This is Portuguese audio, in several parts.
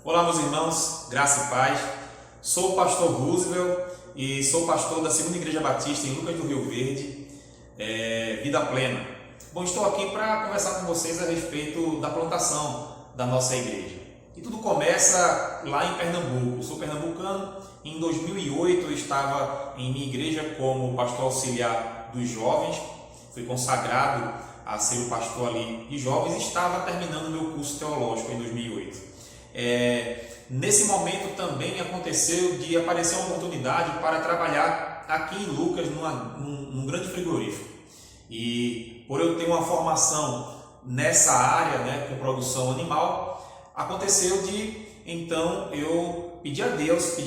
Olá, meus irmãos, graça e paz. Sou o pastor Roosevelt e sou pastor da Segunda Igreja Batista em Lucas do Rio Verde, Vida Plena. Bom, estou aqui para conversar com vocês a respeito da plantação da nossa igreja. E tudo começa lá em Pernambuco. Eu sou pernambucano. Em 2008 eu estava em minha igreja como pastor auxiliar dos jovens. Fui consagrado a ser o pastor ali de jovens e estava terminando meu curso teológico em 2008. Nesse momento também aconteceu de aparecer uma oportunidade para trabalhar aqui em Lucas num grande frigorífico. E por eu ter uma formação nessa área, com produção animal, aconteceu de então eu pedi a Deus,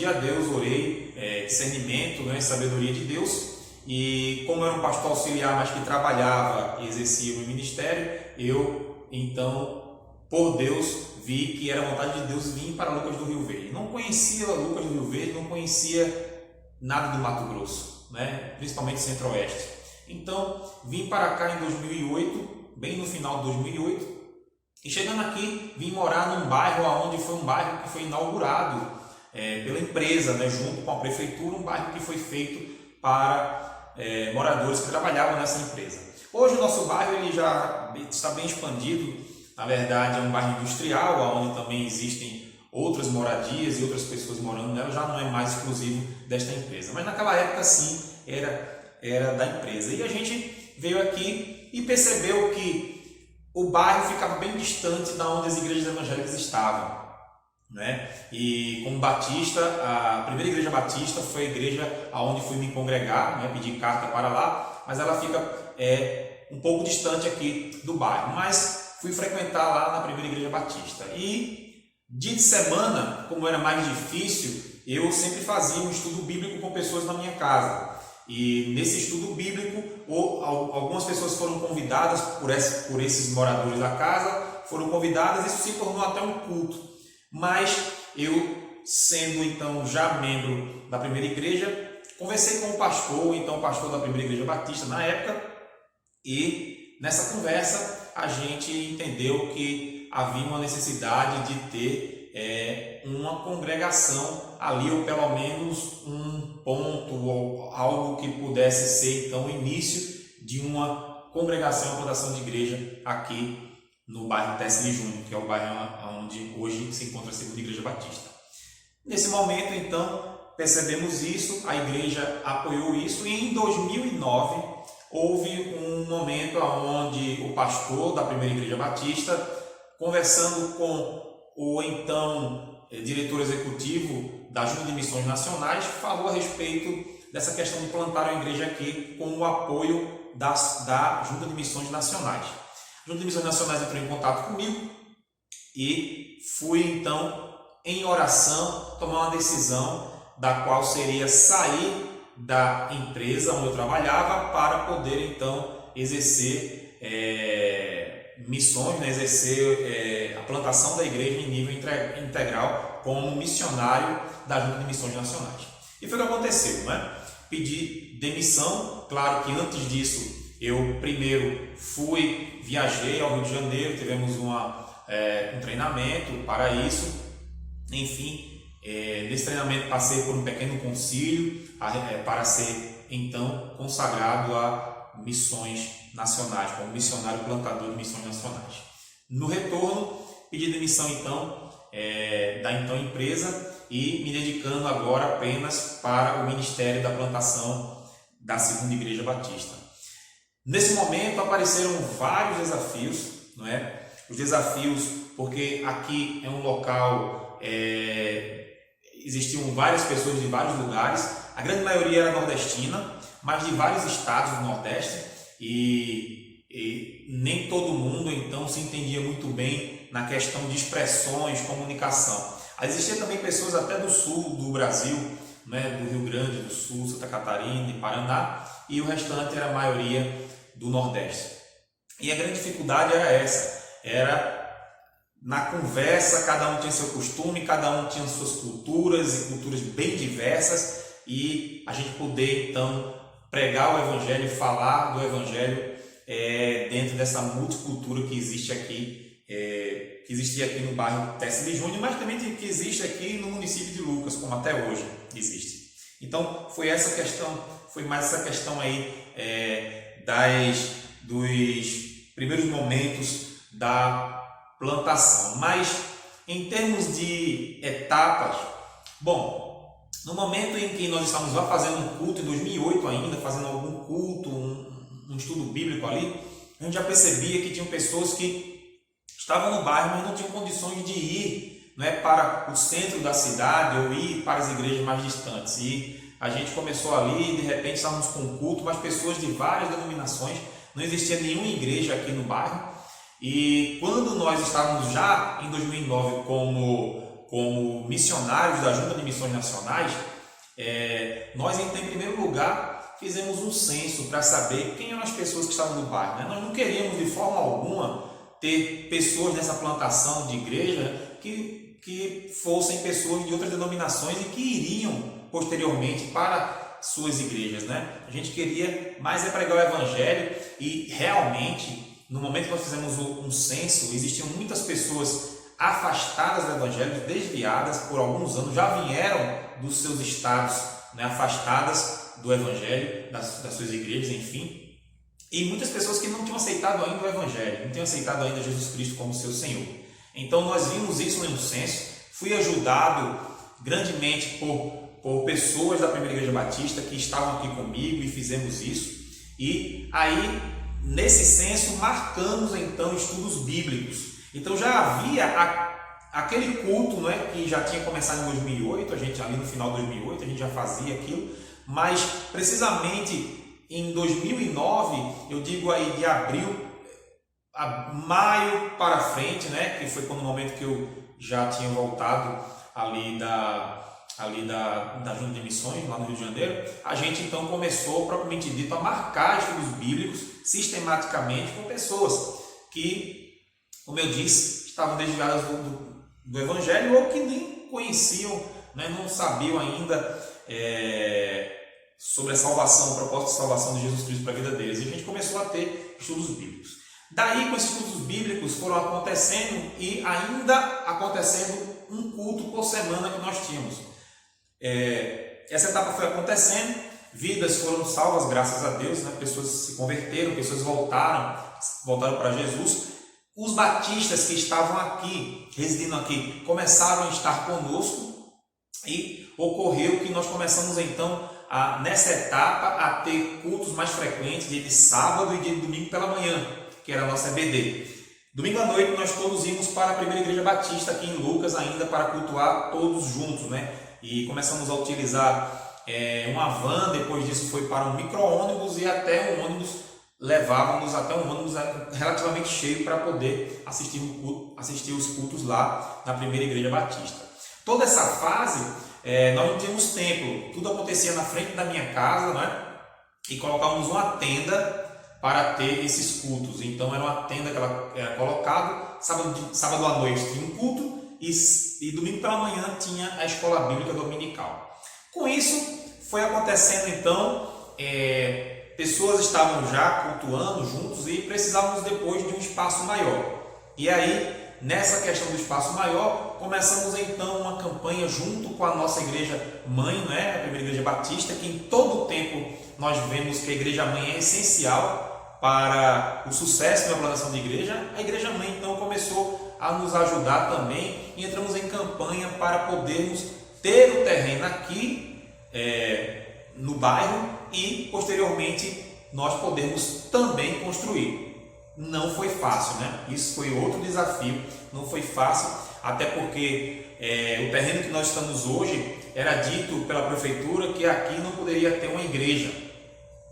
orei, discernimento, sabedoria de Deus. E como eu era um pastor auxiliar, mas que trabalhava e exercia o meu ministério, eu então, por Deus, vi que era vontade de Deus vir para Lucas do Rio Verde. Não conhecia Lucas do Rio Verde, não conhecia nada do Mato Grosso, principalmente Centro-Oeste. Então, vim para cá em 2008, bem no final de 2008, e chegando aqui, vim morar num bairro onde foi um bairro que foi inaugurado pela empresa, junto com a prefeitura, um bairro que foi feito para moradores que trabalhavam nessa empresa. Hoje o nosso bairro ele já está bem expandido. Na verdade, é um bairro industrial, onde também existem outras moradias e outras pessoas morando nela, já não é mais exclusivo desta empresa. Mas naquela época, sim, era da empresa. E a gente veio aqui e percebeu que o bairro ficava bem distante da onde as igrejas evangélicas estavam. E como batista, a primeira igreja batista foi a igreja onde fui me congregar, pedi carta para lá, mas ela fica um pouco distante aqui do bairro. Mas fui frequentar lá na primeira igreja batista. E dia de semana, como era mais difícil, eu sempre fazia um estudo bíblico com pessoas na minha casa. E nesse estudo bíblico, algumas pessoas foram convidadas por esses moradores da casa, foram convidadas, isso se tornou até um culto. Mas eu, sendo então já membro da primeira igreja, conversei com o pastor, então pastor da primeira igreja batista na época, e nessa conversa a gente entendeu que havia uma necessidade de ter uma congregação ali, ou pelo menos um ponto, ou algo que pudesse ser então o início de uma congregação, uma plantação de igreja aqui no bairro Tessely Júnior, que é o bairro onde hoje se encontra a Segunda Igreja Batista. Nesse momento, então, percebemos isso, a igreja apoiou isso, e em 2009 houve um momento onde o pastor da primeira igreja batista, conversando com o então diretor executivo da Junta de Missões Nacionais, falou a respeito dessa questão de plantar uma igreja aqui com o apoio da Junta de Missões Nacionais. A Junta de Missões Nacionais entrou em contato comigo e fui então em oração tomar uma decisão da qual seria sair da empresa onde eu trabalhava para poder então exercer missões, exercer a plantação da igreja em nível integral como missionário da Junta de Missões Nacionais. E foi o que aconteceu, Pedi demissão. Claro que antes disso eu primeiro viajei ao Rio de Janeiro, tivemos um treinamento para isso, enfim. Nesse treinamento passei por um pequeno concílio para ser então consagrado a missões nacionais, como missionário plantador de missões nacionais. No retorno, pedi demissão então da então empresa e me dedicando agora apenas para o ministério da plantação da Segunda Igreja Batista. Nesse momento apareceram vários desafios, Os desafios porque aqui é um local existiam várias pessoas de vários lugares, a grande maioria era nordestina, mas de vários estados do Nordeste, e nem todo mundo então se entendia muito bem na questão de expressões, comunicação. Existiam também pessoas até do sul do Brasil, do Rio Grande do Sul, Santa Catarina e Paraná, e o restante era a maioria do Nordeste. E a grande dificuldade era essa, na conversa, cada um tinha seu costume, cada um tinha suas culturas e culturas bem diversas, e a gente poder então pregar o Evangelho, falar do Evangelho dentro dessa multicultura que existe aqui que existia aqui no bairro Tércio de Júnior, mas também que existe aqui no município de Lucas, como até hoje existe. Então foi mais essa questão aí dos primeiros momentos da plantação. Mas em termos de etapas, bom, no momento em que nós estávamos lá fazendo um culto, em 2008 ainda, fazendo algum culto, um estudo bíblico ali, a gente já percebia que tinham pessoas que estavam no bairro, mas não tinham condições de ir, né, para o centro da cidade ou ir para as igrejas mais distantes. E a gente começou ali, de repente estávamos com um culto, mas pessoas de várias denominações, não existia nenhuma igreja aqui no bairro. E quando nós estávamos já em 2009 como missionários da Junta de Missões Nacionais, nós então, em primeiro lugar, fizemos um censo para saber quem eram as pessoas que estavam no bairro, né? Nós não queríamos de forma alguma ter pessoas nessa plantação de igreja que fossem pessoas de outras denominações e que iriam posteriormente para suas igrejas, né? A gente queria mais pregar o evangelho e realmente, no momento que nós fizemos um censo, existiam muitas pessoas afastadas do evangelho, desviadas por alguns anos, já vieram dos seus estados, né, afastadas do evangelho, das suas igrejas, enfim. E muitas pessoas que não tinham aceitado ainda o evangelho, não tinham aceitado ainda Jesus Cristo como seu Senhor. Então nós vimos isso no censo, fui ajudado grandemente por pessoas da Primeira Igreja Batista que estavam aqui comigo e fizemos isso. E aí, nesse censo, marcamos então estudos bíblicos. Então já havia aquele culto, né, que já tinha começado em 2008, a gente ali no final de 2008, a gente já fazia aquilo, mas precisamente em 2009, eu digo aí de abril a maio para frente, né, que foi quando o momento que eu já tinha voltado ali da Junta de Missões, lá no Rio de Janeiro, a gente então começou, propriamente dito, a marcar estudos bíblicos sistematicamente com pessoas que, como eu disse, estavam desviadas do Evangelho ou que nem conheciam, né, não sabiam ainda sobre a salvação, o propósito de salvação de Jesus Cristo para a vida deles. E a gente começou a ter estudos bíblicos. Daí, com esses estudos bíblicos foram acontecendo e ainda acontecendo um culto por semana que nós tínhamos. Essa etapa foi acontecendo, vidas foram salvas, graças a Deus, né? Pessoas se converteram, pessoas voltaram para Jesus. Os batistas que estavam aqui, residindo aqui, começaram a estar conosco e ocorreu que nós começamos então, nessa etapa, a ter cultos mais frequentes, dia de sábado e dia de domingo pela manhã, que era a nossa EBD. Domingo à noite nós todos íamos para a Primeira Igreja Batista aqui em Lucas ainda para cultuar todos juntos, né? E começamos a utilizar uma van, depois disso foi para um micro-ônibus e até um ônibus, levávamos até um ônibus relativamente cheio para poder assistir os cultos lá na Primeira Igreja Batista. Toda essa fase, nós não tínhamos templo, tudo acontecia na frente da minha casa, né? E colocávamos uma tenda para ter esses cultos. Então era uma tenda que ela era colocada, sábado à noite tinha um culto e domingo pela manhã tinha a escola bíblica dominical. Com isso foi acontecendo então, pessoas estavam já cultuando juntos e precisávamos depois de um espaço maior. E aí, nessa questão do espaço maior, começamos então uma campanha junto com a nossa igreja mãe, né, a Primeira Igreja Batista, que em todo o tempo nós vemos que a igreja mãe é essencial para o sucesso da plantação de igreja. A igreja mãe então começou a nos ajudar também e entramos em campanha para podermos ter o terreno aqui no bairro e posteriormente nós podermos também construir. Não foi fácil, né? Isso foi outro desafio, não foi fácil, até porque o terreno que nós estamos hoje era dito pela prefeitura que aqui não poderia ter uma igreja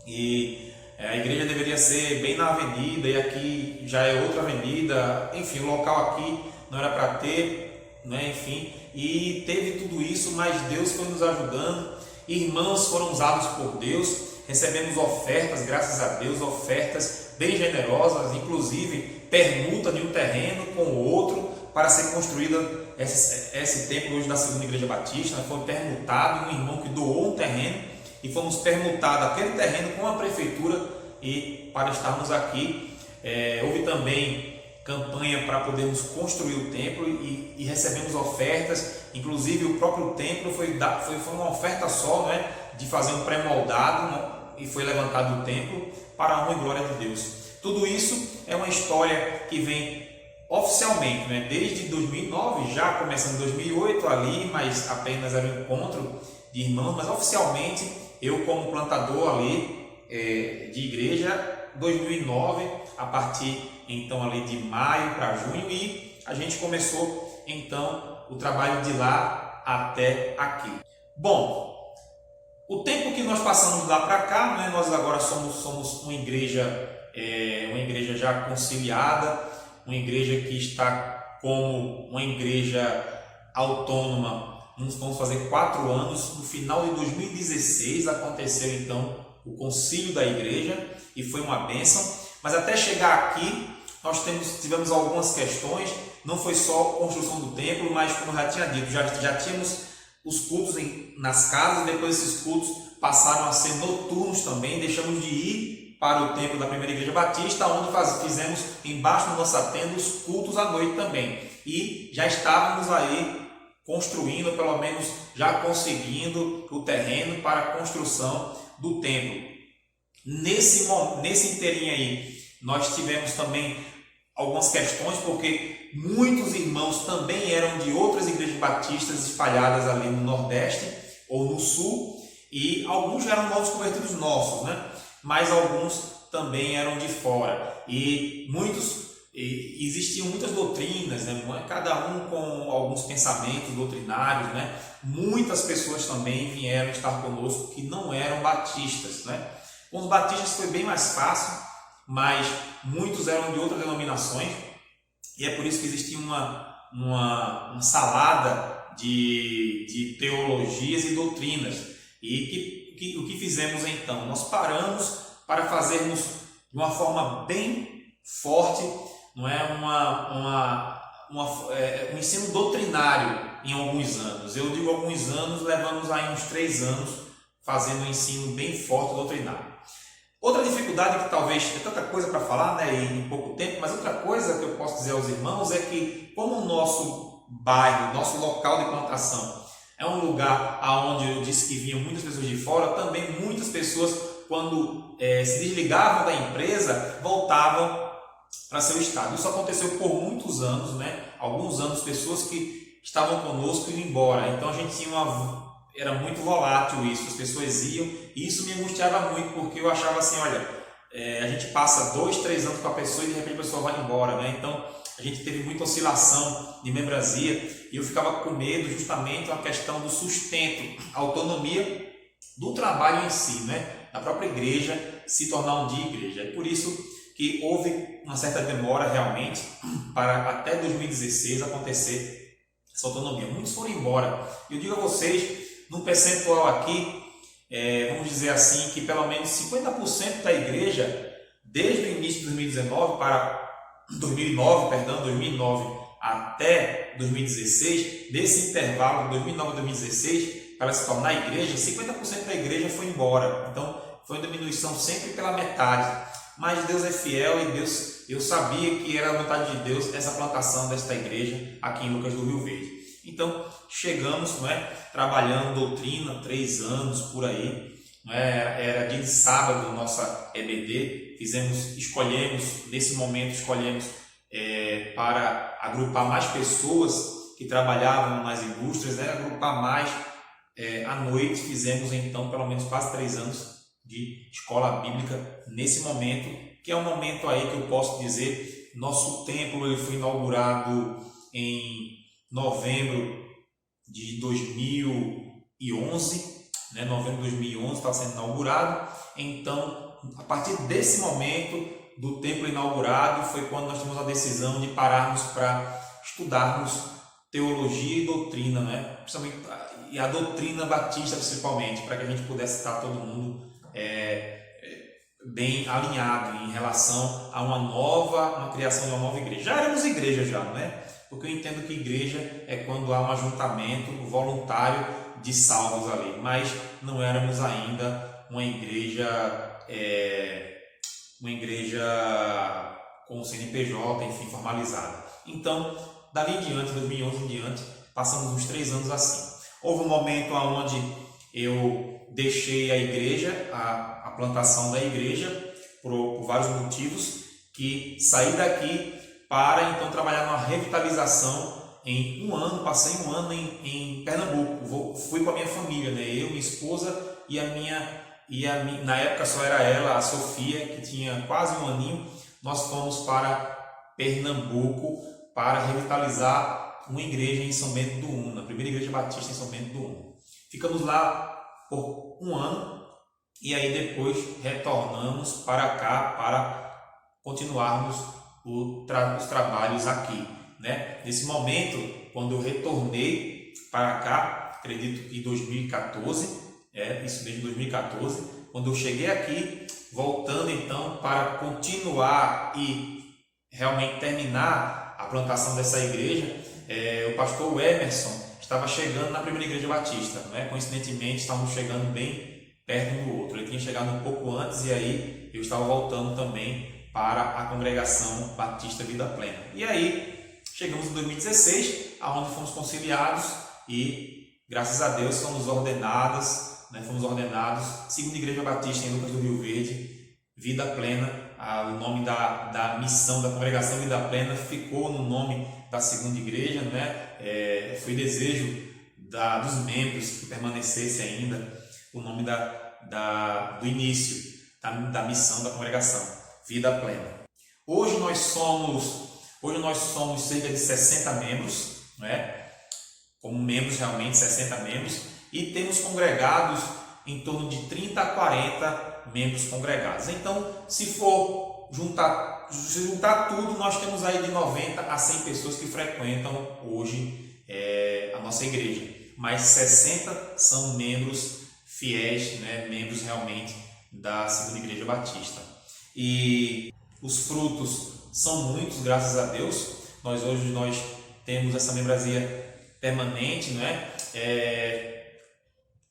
e a igreja deveria ser bem na avenida e aqui já é outra avenida, enfim, o local aqui não era para ter, né? Enfim, e teve tudo isso, mas Deus foi nos ajudando, irmãos foram usados por Deus, recebemos ofertas, graças a Deus, ofertas bem generosas, inclusive permuta de um terreno com o outro para ser construída esse templo hoje da Segunda Igreja Batista, né? Foi permutado, um irmão que doou um terreno e fomos permutados aquele terreno com a prefeitura e para estarmos aqui. Houve também campanha para podermos construir o templo e recebemos ofertas. Inclusive o próprio templo foi uma oferta só, não é? De fazer um pré-moldado, e foi levantado o templo para a honra e glória de Deus. Tudo isso é uma história que vem oficialmente, né? Desde 2009, já começando em 2008 ali, mas apenas era um encontro de irmãos, mas oficialmente eu como plantador ali de igreja, 2009, a partir então ali de maio para junho, e a gente começou então o trabalho de lá até aqui. Bom, o tempo que nós passamos de lá para cá, né, nós agora somos uma igreja já conciliada, uma igreja que está como uma igreja autônoma. Vamos fazer 4 anos. No final de 2016 aconteceu então o concílio da igreja e foi uma bênção. Mas até chegar aqui nós tivemos algumas questões. Não foi só a construção do templo, mas como eu já tinha dito, já tínhamos os cultos nas casas. Depois esses cultos passaram a ser noturnos também. Deixamos de ir para o templo da Primeira Igreja Batista, onde fizemos embaixo da nossa tenda os cultos à noite também. E já estávamos aí construindo, pelo menos já conseguindo o terreno para a construção do templo. Nesse inteirinho aí, nós tivemos também algumas questões, porque muitos irmãos também eram de outras igrejas batistas espalhadas ali no Nordeste ou no Sul, e alguns eram novos convertidos nossos, né? Mas alguns também eram de fora, e existiam muitas doutrinas, né? Cada um com alguns pensamentos doutrinários, né? Muitas pessoas também vieram estar conosco que não eram batistas, né? Com os batistas foi bem mais fácil, mas muitos eram de outras denominações, e é por isso que existia uma salada de teologias e doutrinas. E o que fizemos então? Nós paramos para fazermos de uma forma bem forte, não é, um ensino doutrinário em alguns anos. Eu digo alguns anos, levamos aí uns 3 anos fazendo um ensino bem forte doutrinário. Outra dificuldade que talvez, é tanta coisa para falar, né, em pouco tempo, mas outra coisa que eu posso dizer aos irmãos é que, como o nosso bairro, nosso local de plantação é um lugar onde eu disse que vinham muitas pessoas de fora, também muitas pessoas, quando se desligavam da empresa, voltavam para seu estado. Isso aconteceu por muitos anos, né? Alguns anos, pessoas que estavam conosco iam embora. Então a gente era muito volátil isso, as pessoas iam, e isso me angustiava muito, porque eu achava assim, olha, a gente passa 2, 3 anos com a pessoa e de repente a pessoa vai embora, né? Então a gente teve muita oscilação de membresia e eu ficava com medo justamente a questão do sustento, a autonomia do trabalho em si, né? Da própria igreja se tornar um dia igreja. É por isso que houve uma certa demora realmente para até 2016 acontecer essa autonomia. Muitos foram embora. Eu digo a vocês, num percentual aqui, vamos dizer assim, que pelo menos 50% da igreja, desde o início de 2009 até 2016, desse intervalo de 2009 a 2016, para se tornar igreja, 50% da igreja foi embora. Então, foi uma diminuição sempre pela metade. Mas Deus é fiel e eu sabia que era a vontade de Deus essa plantação desta igreja aqui em Lucas do Rio Verde. Então, chegamos, não é, trabalhando doutrina, 3 anos por aí, não é, era dia de sábado nossa EBD, nesse momento escolhemos para agrupar mais pessoas que trabalhavam nas indústrias, agrupar mais à noite. Fizemos então pelo menos quase 3 anos de escola bíblica nesse momento, que é um momento aí que eu posso dizer, nosso templo ele foi inaugurado em novembro de 2011, né? Novembro de 2011 está sendo inaugurado. Então, a partir desse momento do templo inaugurado foi quando nós tivemos a decisão de pararmos para estudarmos teologia e doutrina, né? Principalmente, e a doutrina batista principalmente, para que a gente pudesse estar todo mundo bem alinhado em relação a uma criação de uma nova igreja. Já éramos igreja já, né? Porque eu entendo que igreja é quando há um ajuntamento voluntário de salvos ali, mas não éramos ainda uma igreja com o CNPJ, enfim, formalizada. Então, dali em diante, 2011 em diante, passamos uns 3 anos assim. Houve um momento onde eu deixei a igreja, a plantação da igreja, por vários motivos, que saí daqui para então trabalhar numa revitalização em um ano. Passei um ano em Pernambuco, fui com a minha família, né? Eu, minha esposa e a minha, na época só era ela, a Sofia, que tinha quase um aninho. Nós fomos para Pernambuco para revitalizar uma igreja em São Bento do Una, a primeira igreja batista em São Bento do Una. Ficamos lá por um ano e aí depois retornamos para cá para continuarmos os trabalhos aqui, né? Nesse momento, quando eu retornei para cá, acredito que em 2014, isso mesmo, 2014, quando eu cheguei aqui, voltando então para continuar e realmente terminar a plantação dessa igreja, o pastor Emerson estava chegando na primeira igreja batista, né? Coincidentemente estávamos chegando bem perto um do outro. Ele tinha chegado um pouco antes e aí eu estava voltando também para a congregação Batista Vida Plena. E aí chegamos em 2016, aonde fomos conciliados e graças a Deus fomos ordenados, segunda igreja batista em Lucas do Rio Verde, Vida Plena. O nome da missão da congregação Vida Plena ficou no nome da segunda igreja, né? Foi desejo dos membros que permanecesse ainda o nome do início da missão da congregação Vida Plena. Hoje nós somos cerca de 60 membros, né? Como membros realmente 60 membros, e temos congregados em torno de 30 a 40 membros congregados. Então, se juntar tudo, nós temos aí de 90 a 100 pessoas que frequentam hoje a nossa igreja. Mas 60 são membros fiéis, né? Membros realmente da segunda igreja batista. E os frutos são muitos, graças a Deus. Hoje nós temos essa membresia permanente, né?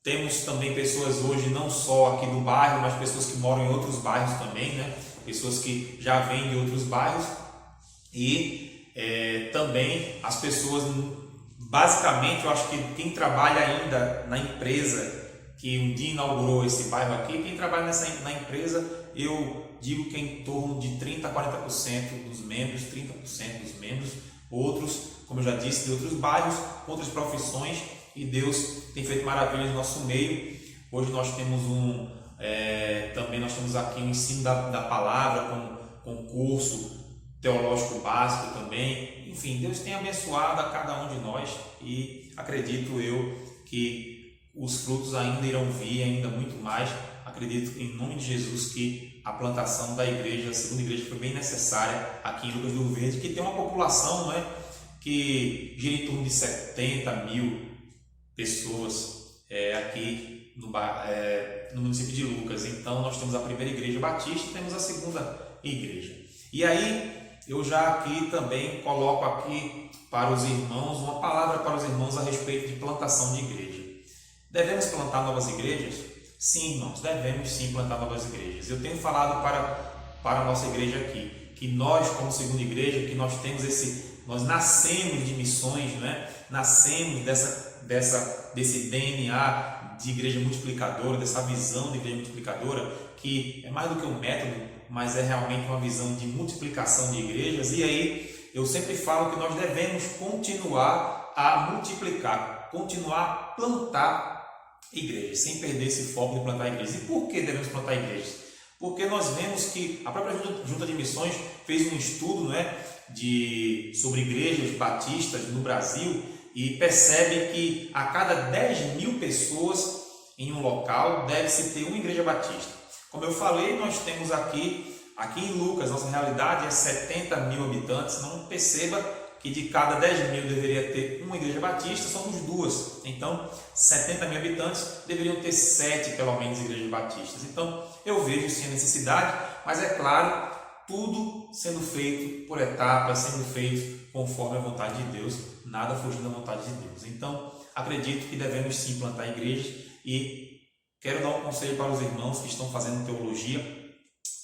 Temos também pessoas hoje não só aqui do bairro, mas pessoas que moram em outros bairros também, né? Pessoas que já vêm de outros bairros e também as pessoas, basicamente, eu acho que quem trabalha ainda na empresa que um dia inaugurou esse bairro aqui, quem trabalha na empresa, eu digo que é em torno de 30 a 40% dos membros, 30% dos membros, outros, como eu já disse, de outros bairros, outras profissões, e Deus tem feito maravilhas no nosso meio. Hoje nós temos também nós temos aqui o ensino da palavra, com curso teológico básico também. Enfim, Deus tem abençoado a cada um de nós e acredito eu que os frutos ainda irão vir, ainda muito mais. Acredito em nome de Jesus que a plantação da igreja, a segunda igreja, foi bem necessária aqui em Lucas do Rio Verde, que tem uma população, né, que gira em torno de 70 mil pessoas aqui no município de Lucas. Então nós temos a primeira igreja batista e temos a segunda igreja. E aí eu já aqui também coloco aqui para os irmãos uma palavra para os irmãos a respeito de plantação de igreja. Devemos plantar novas igrejas? Sim, irmãos, devemos sim plantar novas igrejas. Eu tenho falado para a nossa igreja aqui que nós, como segunda igreja, que nós temos nós nascemos de missões, né? Nascemos desse DNA de igreja multiplicadora, dessa visão de igreja multiplicadora, que é mais do que um método, mas é realmente uma visão de multiplicação de igrejas. E aí eu sempre falo que nós devemos continuar a multiplicar, continuar a plantar igrejas, sem perder esse foco de plantar igrejas. E por que devemos plantar igrejas? Porque nós vemos que a própria Junta de Missões fez um estudo, né, sobre igrejas batistas no Brasil e percebe que a cada 10 mil pessoas em um local deve-se ter uma igreja batista. Como eu falei, nós temos aqui em Lucas, nossa realidade é 70 mil habitantes. Não perceba que de cada 10 mil deveria ter uma igreja batista, somos 2. Então, 70 mil habitantes deveriam ter 7, pelo menos, igrejas batistas. Então, eu vejo sim a necessidade, mas é claro, tudo sendo feito por etapas, sendo feito conforme a vontade de Deus, nada fugindo da vontade de Deus. Então, acredito que devemos sim plantar igrejas e quero dar um conselho para os irmãos que estão fazendo teologia,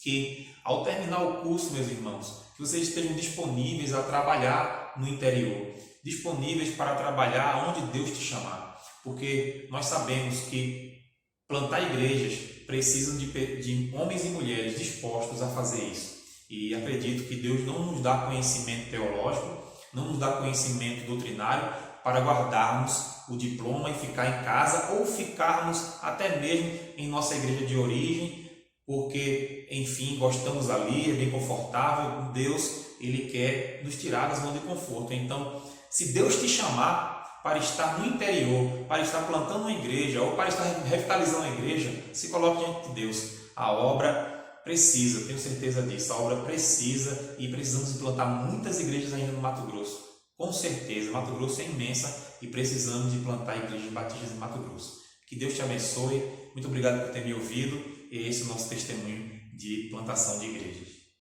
que ao terminar o curso, meus irmãos, que vocês estejam disponíveis a trabalhar no interior, disponíveis para trabalhar onde Deus te chamar, porque nós sabemos que plantar igrejas precisam de homens e mulheres dispostos a fazer isso. E acredito que Deus não nos dá conhecimento teológico, não nos dá conhecimento doutrinário para guardarmos o diploma e ficar em casa ou ficarmos até mesmo em nossa igreja de origem, porque, enfim, gostamos ali, é bem confortável. Deus, Ele quer nos tirar da zona de conforto. Então, se Deus te chamar para estar no interior, para estar plantando uma igreja ou para estar revitalizando a igreja, se coloque diante de Deus. A obra precisa, tenho certeza disso, a obra precisa, e precisamos implantar muitas igrejas ainda no Mato Grosso. Com certeza, Mato Grosso é imensa e precisamos de plantar igrejas batistas em Mato Grosso. Que Deus te abençoe. Muito obrigado por ter me ouvido. E esse é o nosso testemunho de plantação de igrejas.